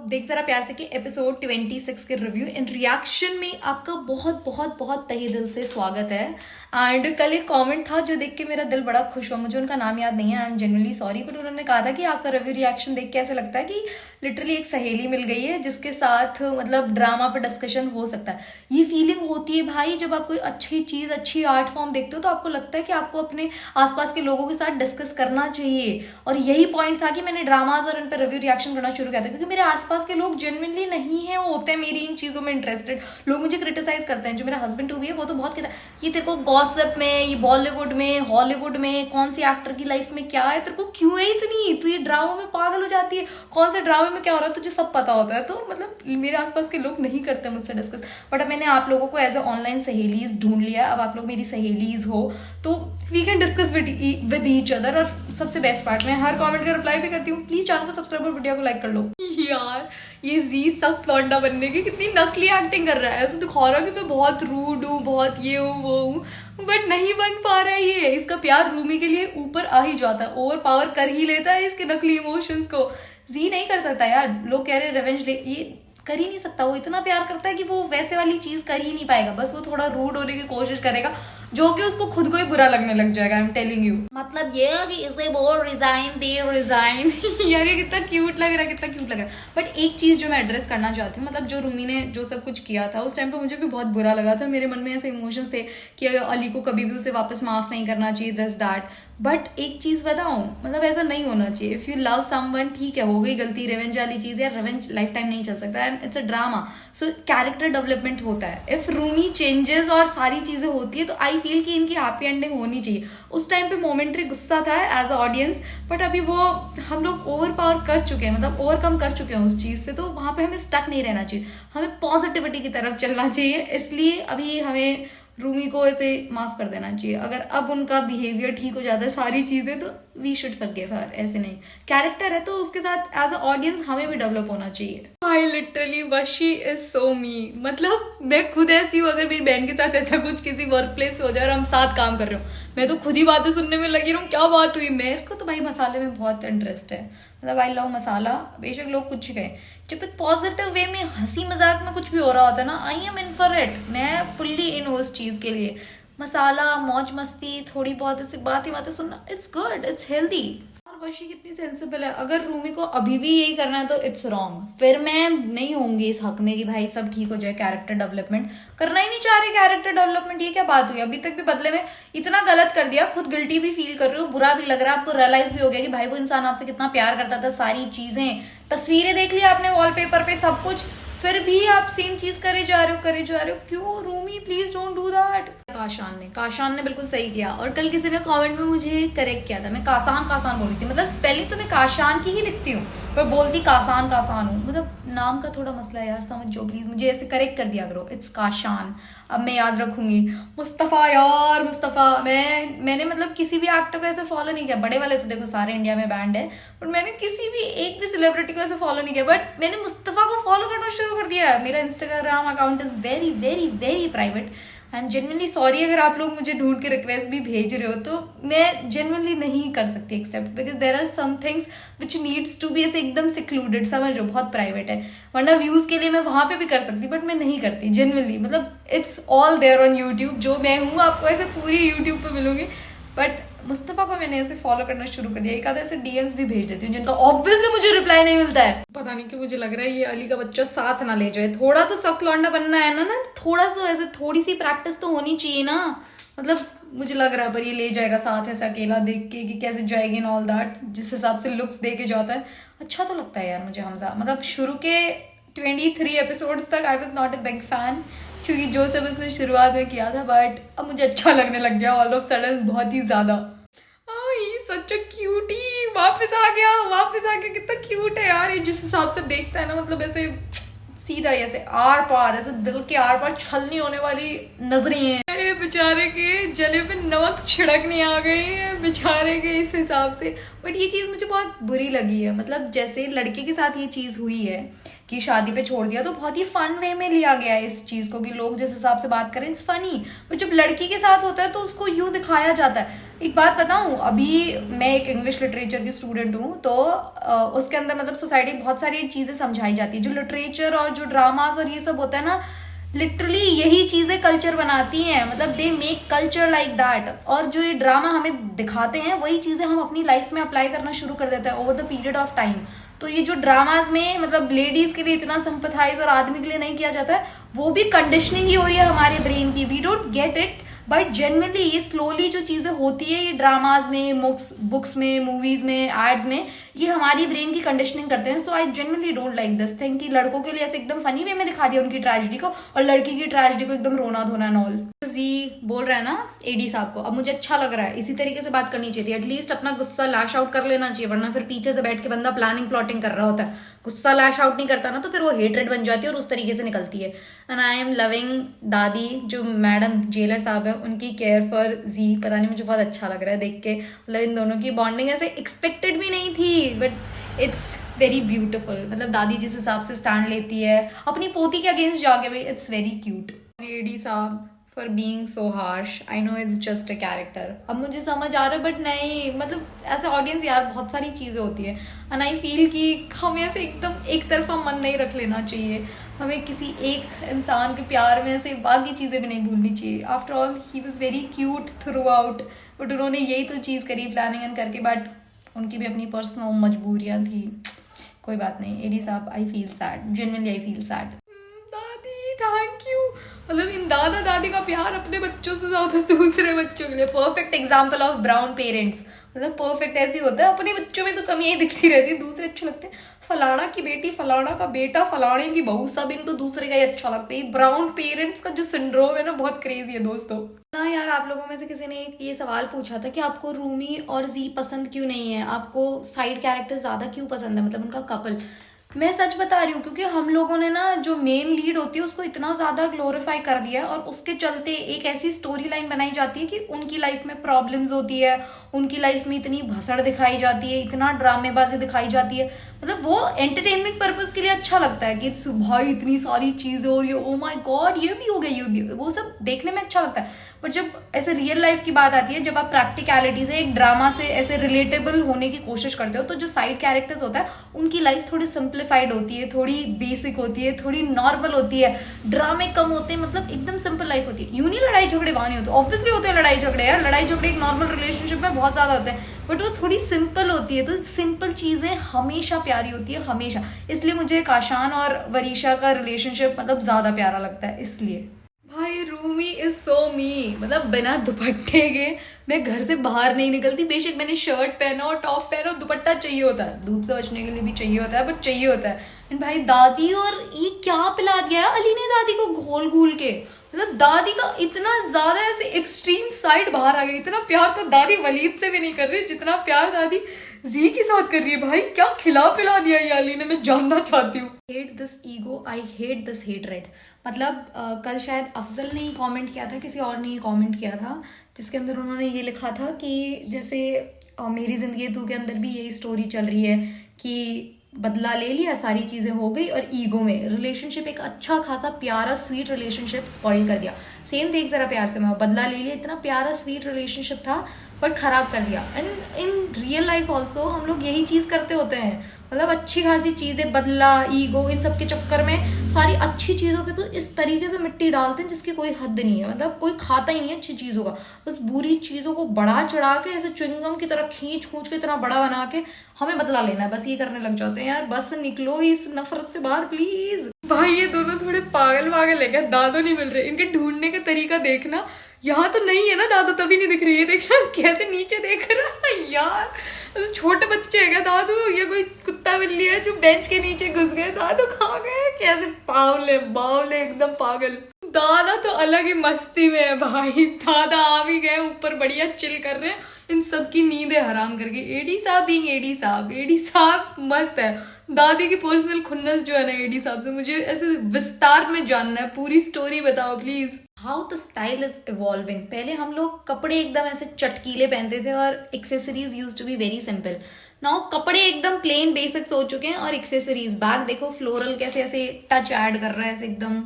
देख जरा प्यार से कि एपिसोड 26 के रिव्यू इन रिएक्शन में आपका बहुत बहुत बहुत तहे दिल से स्वागत है। एंड कल एक कमेंट था जो देख के मेरा दिल बड़ा खुश हुआ। मुझे उनका नाम याद नहीं है, I am genuinely sorry, but उन्होंने कहा था कि आपका रिव्यू रिएक्शन देख के ऐसा लगता है कि लिटरली एक सहेली मिल गई है जिसके साथ मतलब ड्रामा पे डिस्कशन हो सकता है। ये फीलिंग होती है भाई जब आप कोई अच्छी चीज़, अच्छी आर्ट फॉर्म देखते हो तो आपको लगता है कि आपको अपने आसपास के लोगों के साथ डिस्कस करना चाहिए। और यही पॉइंट था कि मैंने ड्रामाज और इन पर रिव्यू रिएक्शन करना शुरू किया था, क्योंकि मेरे आसपास के लोग जेन्युइनली नहीं है, वो होते हैं मेरी इन चीज़ों में इंटरेस्टेड। लोग मुझे क्रिटिसाइज करते हैं। जो मेरा हस्बैंड टू भी है वो तो बहुत कहता है ये तेरे को गॉसिप में, ये बॉलीवुड में, हॉलीवुड में कौन सी एक्टर की लाइफ में क्या है, तेरे को क्यों है इतनी, तू ये ड्रामा में पागल हो जाती है, कौन से ड्रामे में क्या हो रहा है तुझे सब पता होता है। तो मतलब मेरे आसपास के लोग नहीं करते मुझसे डिस्कस, बट अब मैंने आप लोगों को एज ए ऑनलाइन सहेलीज ढूंढ लिया। अब आप लोग मेरी सहेलीज हो तो we can discuss with each other. और सबसे बेस्ट पार्ट, मैं हर कमेंट का रिप्लाई भी करती हूँ। प्लीज चैनल को सब्सक्राइब और वीडियो को लाइक कर लो। यार ये जी सख्त लौंडा बनने की कितनी नकली एक्टिंग कर रहा है। ऐसे दिखा रहा है कि मैं बहुत रूड हूँ, बहुत ये हूँ वो हूँ, बट नहीं बन पा रहा है। ये इसका प्यार रूमी के लिए ऊपर आ ही जाता है, ओवर पावर कर ही लेता है इसके नकली इमोशंस को। जी नहीं कर सकता यार। लोग कह रहे रिवेंज ले, ये कर ही नहीं सकता। वो इतना प्यार करता है कि वो वैसे वाली चीज कर ही नहीं पाएगा। बस वो थोड़ा रूड होने की कोशिश करेगा जो कि उसको खुद को ही बुरा लगने लग जाएगा। I am telling you. मतलब ये है कि इसे बोल रिजाइन दे रिजाइन। यार ये कितना क्यूट लग रहा है, कितना क्यूट लग रहा है। बट एक चीज जो मैं एड्रेस करना चाहती हूँ, मतलब जो रूमी ने जो सब कुछ किया था उस टाइम पे मुझे भी बहुत बुरा लगा था। मेरे मन में ऐसे इमोशंस थे कि अली को कभी भी उसे वापस माफ नहीं करना चाहिए, दिस दैट। बट एक चीज बताऊं, मतलब ऐसा नहीं होना चाहिए। इफ यू लव समवन, ठीक है हो गई गलती, रिवेंज वाली चीज है, रिवेंज लाइफ टाइम नहीं चल सकता, and it's a drama. So character development होता है। इफ रूमी चेंजेस और सारी चीजें होती है तो आई फील कि इनकी हैप्पी एंडिंग होनी चाहिए। उस टाइम पे मोमेंट्री गुस्सा था एज अ ऑडियंस, बट अभी वो हम लोग ओवर पावर कर चुके हैं, मतलब ओवरकम कर चुके हैं उस चीज से। तो वहां पे हमें स्टक नहीं रहना चाहिए, हमें पॉजिटिविटी की तरफ चलना चाहिए। इसलिए अभी हमें रूमी को ऐसे माफ कर देना चाहिए। अगर अब उनका बिहेवियर ठीक हो जाता है, सारी चीजें, तो वी शुड फॉरगिव हर। ऐसे नहीं, कैरेक्टर है तो उसके साथ एज अ ऑडियंस हमें भी डेवलप होना चाहिए। आई लिटरली वशी इज सो मी। मतलब मैं खुद ऐसी हूँ, अगर मेरी बहन के साथ ऐसा कुछ किसी वर्क प्लेस पे हो जाए और हम साथ काम कर रहे हो, मैं तो खुद ही बातें सुनने में लगी रहूँ क्या बात हुई। मेरे को तो भाई मसाले में बहुत इंटरेस्ट है, मतलब आई लव मसाला। बेशक लोग कुछ कहे, जब तक पॉजिटिव वे में हंसी मजाक में कुछ भी हो रहा होता है ना, I am in for it. मैं फुल्ली इन हूँ उस चीज के लिए। मसाला, मौज मस्ती, थोड़ी बहुत ऐसी बातें सुनना, इट्स गुड, इट्स हेल्दी। और वशी कितनी सेंसिबल है। अगर रूमी को अभी भी यही करना है तो इट्स रॉन्ग। फिर मैं नहीं होंगी इस हक में कि भाई सब ठीक हो जाए, कैरेक्टर डेवलपमेंट करना ही नहीं चाह रहे। कैरेक्टर डेवलपमेंट ये क्या बात हुई? अभी तक भी बदले में इतना गलत कर दिया, खुद गिल्टी भी फील कर रहे हो, बुरा भी लग रहा है, आपको रियलाइज भी हो गया कि भाई वो इंसान आपसे कितना प्यार करता था। सारी चीजें, तस्वीरें देख लिया आपने वॉलपेपर पे, सब कुछ, फिर भी आप सेम चीज करे जा रहे हो। क्यों Rumi? Please don't do that. Kashan ने बिल्कुल सही किया। और कल किसी ने कमेंट में मुझे करेक्ट किया था, मैं कासान बोल रही थी। मतलब स्पेलिंग तो मैं काशान की ही लिखती हूँ पर बोलती कासान हूँ। मतलब नाम का थोड़ा मसला है यार, समझो प्लीज। मुझे ऐसे करेक्ट कर दिया करो, इट्स काशान। अब मैं याद रखूंगी। मुस्तफा, यार मुस्तफा, मैंने मतलब किसी भी एक्टर को ऐसे फॉलो नहीं किया। बड़े वाले तो देखो सारे इंडिया में बैंड है, बट मैंने किसी भी एक भी सेलिब्रिटी को ऐसे फॉलो नहीं किया। बट मैंने मुस्तफा को फॉलो करना शुरू कर दिया है। मेरा Instagram account is very very very private. I am genuinely sorry अगर आप लोग मुझे ढूंढ के रिक्वेस्ट भी भेज रहे हो, तो मैं जेन्युइनली नहीं कर सकती accept, because there are some things which needs to be ऐसे एकदम सिक्लूडेड, समझ लो, बहुत प्राइवेट है। वरना व्यूज के लिए मैं वहां पे भी कर सकती, बट मैं नहीं करती जेन्युइनली। मतलब it's all there on YouTube. जो मैं हूँ आपको ऐसे पूरी यूट्यूब पे मिलूंगी। बट मुस्तफा को मैंने ऐसे फॉलो करना शुरू कर दिया। एक आधा ऐसे डीएम्स भी भेज देती हूँ जिनका ऑब्वियसली मुझे रिप्लाई नहीं मिलता है। पता नहीं क्यों मुझे लग रहा है ये अली का बच्चा साथ ना ले जाए। थोड़ा तो सख्त लौंडा बनना है ना, थोड़ा सा ऐसे थोड़ी सी प्रैक्टिस तो होनी चाहिए ना। मतलब मुझे लग रहा है पर ये ले जाएगा साथ ऐसा अकेला देख के कि कैसे जाएगी एंड ऑल दैट। जिस हिसाब से लुक्स दे के जाता है, अच्छा तो लगता है यार मुझे हमजा। मतलब शुरू के 23 एपिसोड्स तक I was not a big fan, क्योंकि जो सब उसने शुरुआत में किया था, बट अब मुझे अच्छा लगने लग गया ऑल ऑफ सडन, बहुत ही ज्यादा। सच क्यूटी वापस आ गया। कितना क्यूट है यार ये। जिस हिसाब से देखता है ना, मतलब ऐसे सीधा ऐसे आर पार, ऐसे दिल के आर पार छलनी होने वाली नजरें हैं। बेचारे के जले पे नमक छिड़कने आ गए हैं बेचारे के इस हिसाब से। बट ये चीज़ मुझे बहुत बुरी लगी है, मतलब जैसे लड़के के साथ ये चीज़ हुई है कि शादी पे छोड़ दिया तो बहुत ही फन वे में लिया गया है इस चीज़ को कि लोग जिस हिसाब से बात करें इट्स फनी, बट जब लड़की के साथ होता है तो उसको यूँ दिखाया जाता है। एक बात बताऊँ, अभी मैं एक इंग्लिश लिटरेचर की स्टूडेंट हूँ तो उसके अंदर मतलब सोसाइटी बहुत सारी चीज़ें समझाई जाती है। जो लिटरेचर और जो ड्रामाज और ये सब होता है ना, लिटरली यही चीज़ें कल्चर बनाती हैं, मतलब they make culture like that. और जो ये ड्रामा हमें दिखाते हैं वही चीज़ें हम अपनी लाइफ में अप्लाई करना शुरू कर देते हैं over the period of time. तो ये जो ड्रामाज में मतलब लेडीज़ के लिए इतना सिंपैथाइज और आदमी के लिए नहीं किया जाता है, वो भी कंडीशनिंग ही हो रही है हमारे ब्रेन की। We don't get it, but generally ये स्लोली जो चीज़ें होती है ये ड्रामाज में, बुक्स में, मूवीज़ में, एड्स में, ये हमारी ब्रेन की कंडीशनिंग करते हैं। So I generally don't like this thing कि लड़कों के लिए ऐसे एकदम फनी वे में दिखा दिया उनकी ट्रेजेडी को और लड़की की ट्रेजेडी को एकदम रोना धोना एंड ऑल। जी बोल रहा है ना एडी साहब को, अब मुझे अच्छा लग रहा है, इसी तरीके से बात करनी चाहिए थी। एटलीस्ट अपना गुस्सा लैश आउट कर लेना चाहिए, वरना फिर पीछे से बैठ के बंदा प्लानिंग प्लॉटिंग कर रहा होता है। गुस्सा लैश आउट नहीं करता ना तो फिर वो हेट्रेड बन जाती है और उस तरीके से निकलती है। एंड आई एम लविंग दादी जो मैडम जेलर साहब है उनकी केयर फॉर जी, पता नहीं मुझे बहुत अच्छा लग रहा है देख के। मतलब इन दोनों की बॉन्डिंग ऐसे एक्सपेक्टेड भी नहीं थी, बट इट्स वेरी ब्यूटिफुल। मतलब दादी जिस हिसाब से स्टैंड लेती है अपनी पोती के अगेंस्ट जाके भी, इट्स वेरी क्यूट। एडी साहब for being so harsh, I know it's just a character. अब मुझे समझ आ रहा है बट नहीं, मतलब एज ए ऑडियंस यार बहुत सारी चीज़ें होती है एंड आई फील कि हमें ऐसे एकदम एक तरफा मन नहीं रख लेना चाहिए। हमें किसी एक इंसान के प्यार में ऐसे बाकी चीज़ें भी नहीं भूलनी चाहिए। After all he was very cute through out, but उन्होंने यही तो चीज़ करी प्लानिंग एंड करके, बट उनकी भी अपनी पर्सनल मजबूरियाँ थी। कोई बात नहीं एडी साहब, I feel sad, genuinely I feel sad. दादी थैंक यू, मतलब इन दादा दादी का प्यार अपने बच्चों से ज्यादा दूसरे बच्चों के लिए। Perfect example of brown parents, मतलब परफेक्ट ऐसे होता है। अपने बच्चों में तो कमियां ही दिखती रहती, दूसरे अच्छे लगते हैं। फलाना की बेटी, फलाना का बेटा, फलाने की बहू, सब इनको दूसरे का ही अच्छा लगता है। ब्राउन पेरेंट्स का जो सिंड्रोम है ना बहुत क्रेजी है दोस्तों ना। यार आप लोगों में से किसी ने ये सवाल पूछा था कि आपको रूमी और जी पसंद क्यों नहीं है, आपको साइड कैरेक्टर ज्यादा क्यों पसंद है, मतलब उनका कपल। मैं सच बता रही हूँ क्योंकि हम लोगों ने ना जो मेन लीड होती है उसको इतना ज्यादा ग्लोरीफाई कर दिया है और उसके चलते एक ऐसी स्टोरी लाइन बनाई जाती है कि उनकी लाइफ में प्रॉब्लम्स होती है, उनकी लाइफ में इतनी भसड़ दिखाई जाती है, इतना ड्रामेबाजी दिखाई जाती है। मतलब वो एंटरटेनमेंट पर्पज के लिए अच्छा लगता है कि भाई इतनी सारी चीजें और ये ओ माय गॉड ये भी हो गया, ये भी हो गया, वो सब देखने में अच्छा लगता है। पर जब ऐसे रियल लाइफ की बात आती है, जब आप प्रैक्टिकलिटी से एक ड्रामा से ऐसे रिलेटेबल होने की कोशिश करते हो, तो जो साइड कैरेक्टर्स होता है उनकी लाइफ थोड़ी सिंप्लीफाइड होती है, थोड़ी बेसिक होती है, थोड़ी नॉर्मल होती है, ड्रामे कम होते हैं, मतलब एकदम सिंपल लाइफ होती है। यूं नहीं लड़ाई झगड़े वहां नहीं होते, ऑब्वियसली होते हैं लड़ाई झगड़े यार, लड़ाई झगड़े एक नॉर्मल रिलेशनशिप में बहुत ज्यादा होते हैं, बट वो थोड़ी सिंपल होती है। तो सिंपल चीजें हमेशा प्यारी होती है, हमेशा। इसलिए मुझे काशान और वरीशा का रिलेशनशिप मतलब ज्यादा प्यारा लगता है। इसलिए भाई रूमी इज सो मी, मतलब बिना दुपट्टे के मैं घर से बाहर नहीं निकलती। बेशक मैंने शर्ट पहना और टॉप पहना और दुपट्टा चाहिए होता है, धूप से बचने के लिए भी चाहिए होता है, बट चाहिए होता है। एंड भाई दादी, और ये क्या पिला दिया है अली ने दादी को घोल घोल के, मतलब दादी का इतना ज्यादा ऐसे एक्सट्रीम साइड बाहर आ गई। इतना प्यार तो दादी वलीद से भी नहीं कर रही जितना प्यार दादी जी के साथ कर रही है। भाई क्या खिला पिला दिया ये अली ने, मैं जानना चाहती हूँ। Hate this ego, I hate this hatred. मतलब कल शायद अफजल ने ही कमेंट किया था, किसी और ने ही कमेंट किया था, जिसके अंदर उन्होंने ये लिखा था कि जैसे मेरी जिंदगी तू के अंदर भी यही स्टोरी चल रही है कि बदला ले लिया, सारी चीज़ें हो गई और ईगो में रिलेशनशिप, एक अच्छा खासा प्यारा स्वीट रिलेशनशिप स्पॉइल कर दिया। सेम देख जरा प्यार से, मैं बदला ले लिया, इतना प्यारा स्वीट रिलेशनशिप था बट खराब कर दिया। And in real life also हम लोग यही चीज़ करते होते हैं, मतलब अच्छी खासी चीज़ें, बदला, ईगो, इन सब के चक्कर में सारी अच्छी चीज़ों पे तो इस तरीके से मिट्टी डालते हैं जिसकी कोई हद नहीं है। मतलब कोई खाता ही नहीं है अच्छी चीज़ों का, बस बुरी चीज़ों को बढ़ा चढ़ा के ऐसे च्युइंगम की तरह खींच खूंच के इतना बड़ा बना के हमें बदला लेना है, बस ये करने लग जाते हैं। यार बस निकलो इस नफरत से बाहर प्लीज। भाई ये दोनों थोड़े पागल वागल है क्या, दादो नहीं मिल रहे, इनके ढूंढने का तरीका देखना। यहाँ तो नहीं है ना दादू, तभी नहीं दिख रही है, देखना कैसे नीचे देख रहा है यार। तो छोटे बच्चे है क्या दादू, ये कोई कुत्ता बिल्ली है जो बेंच के नीचे घुस गए, दादू खा गए, कैसे पावले बावले एकदम पागल। दादा तो अलग ही मस्ती में है भाई, दादा आ भी गए ऊपर, बढ़िया चिल कर रहे हैं इन सब की नींदें हराम करके। एडी साहब बीइंग एडी साहब, एडी साहब मस्त है। दादी की पर्सनल खुन्नस जो है ना एडी साहब से, मुझे ऐसे विस्तार में जानना है, पूरी स्टोरी बताओ please. How the style is evolving. पहले हम लोग कपड़े एकदम ऐसे चटकीले पहनते थे और accessories use to be very simple. Now कपड़े एकदम प्लेन बेसिक्स हो चुके हैं और एक्सेसरीज, बैग देखो फ्लोरल कैसे ऐसे टच ऐड कर रहा है ऐसे एकदम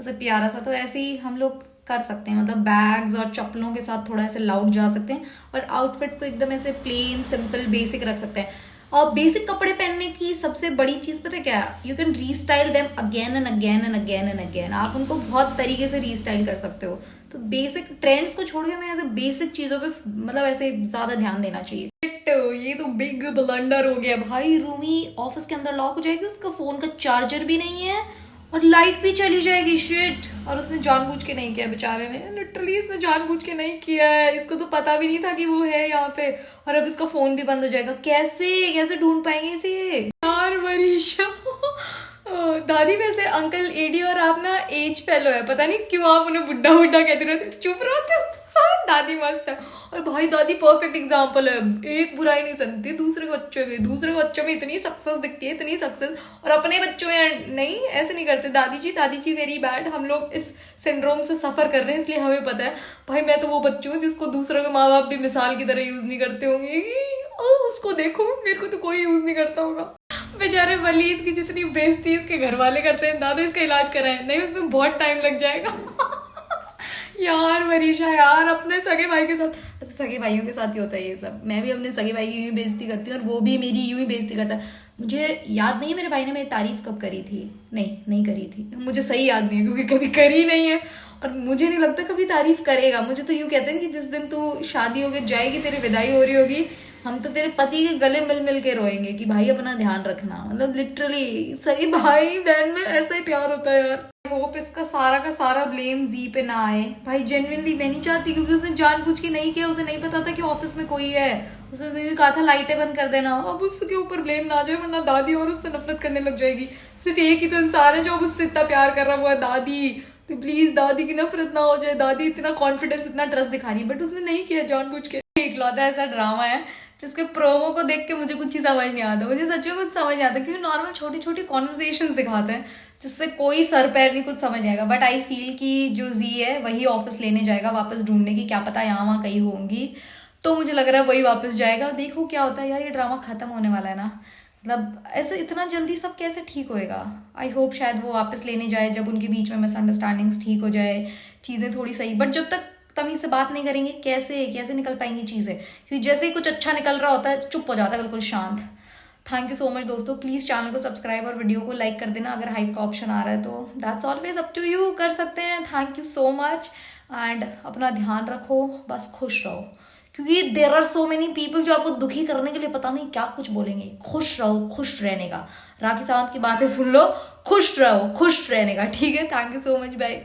ऐसे प्यारा सा। तो ऐसे ही हम लोग कर सकते हैं, मतलब बैग्स और चप्पलों के साथ थोड़ा ऐसे लाउड जा सकते हैं और आउटफिट्स को एकदम ऐसे प्लेन सिंपल बेसिक रख सकते हैं। और बेसिक कपड़े पहनने की सबसे बड़ी चीज पता है क्या, you can restyle them again and again and again and again. आप उनको बहुत तरीके से रीस्टाइल कर सकते हो। तो बेसिक ट्रेंड्स को छोड़ के मैं ऐसे बेसिक चीजों पे मतलब ऐसे ज्यादा ध्यान देना चाहिए। ये तो बिग ब्लंडर हो गया भाई। रूमी ऑफिस के अंदर लॉक हो जाएगी, उसका फोन का चार्जर भी नहीं है और लाइट भी चली जाएगी। शिट। और उसने जानबूझ के नहीं किया बेचारे ने, लिटरली इसने जानबूझ के नहीं किया है। इसको तो पता भी नहीं था कि वो है यहाँ पे, और अब इसका फोन भी बंद हो जाएगा। कैसे कैसे ढूंढ पाएंगे इसे यार। मरीशा दादी, वैसे अंकल एडी और आप ना एज फेलो है, पता नहीं क्यों आप उन्हें बुड्ढा बुड्ढा कहते रहते, चुप रहते हो। दादी मस्त है। और भाई दादी परफेक्ट एग्जाम्पल है, एक बुराई नहीं सुनती दूसरे के बच्चों की। दूसरे के बच्चों में इतनी सक्सेस दिखती है, इतनी सक्सेस, और अपने बच्चों में नहीं, ऐसे नहीं करते। दादी जी वेरी बैड। हम लोग इस सिंड्रोम से सफर कर रहे हैं, इसलिए हमें पता है। भाई मैं तो वो बच्चों हूँ जिसको दूसरों के माँ बाप भी मिसाल की तरह यूज नहीं करते होंगे। उसको देखो, मेरे को तो कोई यूज नहीं करता होगा। बेचारे वलीद की जितनी बेइज्जती इसके घर वाले करते हैं, दादा इसका इलाज कराएं, नहीं उसमें बहुत टाइम लग जाएगा। यार मरीशा यार, अपने सगे भाई के साथ, सगे भाइयों के साथ ही होता है ये सब। मैं भी अपने सगे भाई की यूं ही बेइज्जती करती हूँ और वो भी मेरी यूं ही बेइज्जती करता है। मुझे याद नहीं है मेरे भाई ने मेरी तारीफ कब करी थी। नहीं करी थी, मुझे सही याद नहीं है क्योंकि कभी करी नहीं है और मुझे नहीं लगता कभी तारीफ करेगा। मुझे तो यूं कहते हैं कि जिस दिन तू शादी होके जाएगी, तेरी विदाई हो रही होगी, हम तो तेरे पति के गले मिल मिल के रोएंगे कि भाई अपना ध्यान रखना। मतलब लिटरली सही भाई बहन में ऐसा ही प्यार होता है यार। होप इसका सारा का सारा ब्लेम जी पे ना आए भाई। जेन्युइनली मैं नहीं चाहती, क्योंकि उसने जानबूझ के नहीं किया। उसे नहीं पता था कि ऑफिस में कोई है। उसने कहा था लाइटें बंद कर देना। अब उसके ऊपर ब्लेम ना जाए, वरना दादी और उससे नफरत करने लग जाएगी। सिर्फ एक ही तो इंसान है जो अब उससे इतना प्यार कर रहा है, वो है दादी। तो प्लीज दादी की नफरत ना हो जाए। दादी इतना कॉन्फिडेंस, इतना ट्रस्ट दिखा रही है, बट उसने नहीं किया जानबूझ के। इकलौता ऐसा ड्रामा है जिसके प्रोमो को देख के मुझे कुछ ही समझ नहीं आता। मुझे सच में कुछ समझ नहीं आता, क्योंकि नॉर्मल छोटी छोटी कॉन्वर्सेशंस दिखाते हैं जिससे कोई सर पैर नहीं, कुछ समझ नहीं आएगा। बट आई फील कि जो जी है वही ऑफिस लेने जाएगा वापस ढूंढने की, क्या पता यहाँ वहाँ कहीं होंगी। तो मुझे लग रहा है वही वापस जाएगा। देखो क्या होता है यार। ये ड्रामा खत्म होने वाला है ना, मतलब ऐसे इतना जल्दी सब कैसे ठीक होएगा। आई होप शायद वो वापस लेने जाए जब उनके बीच में मिसअंडरस्टैंडिंग्स ठीक हो जाए, चीज़ें थोड़ी सही। बट जब तक तमीज से बात नहीं करेंगे, कैसे निकल पाएंगी चीज़ें। क्योंकि जैसे ही कुछ अच्छा निकल रहा होता है चुप हो जाता है बिल्कुल शांत। थैंक यू सो मच दोस्तों। प्लीज़ चैनल को सब्सक्राइब और वीडियो को लाइक कर देना अगर हाइप का ऑप्शन आ रहा है तो। That's always up to you, कर सकते हैं। Thank you so much and अपना ध्यान रखो, बस खुश रहो। क्योंकि there are so many people जो आपको दुखी करने के लिए पता नहीं क्या कुछ बोलेंगे। खुश रहो, खुश रहने का। राखी सावंत की बातें सुन लो, खुश रहो, खुश रहने का। ठीक है, thank you so much, bye.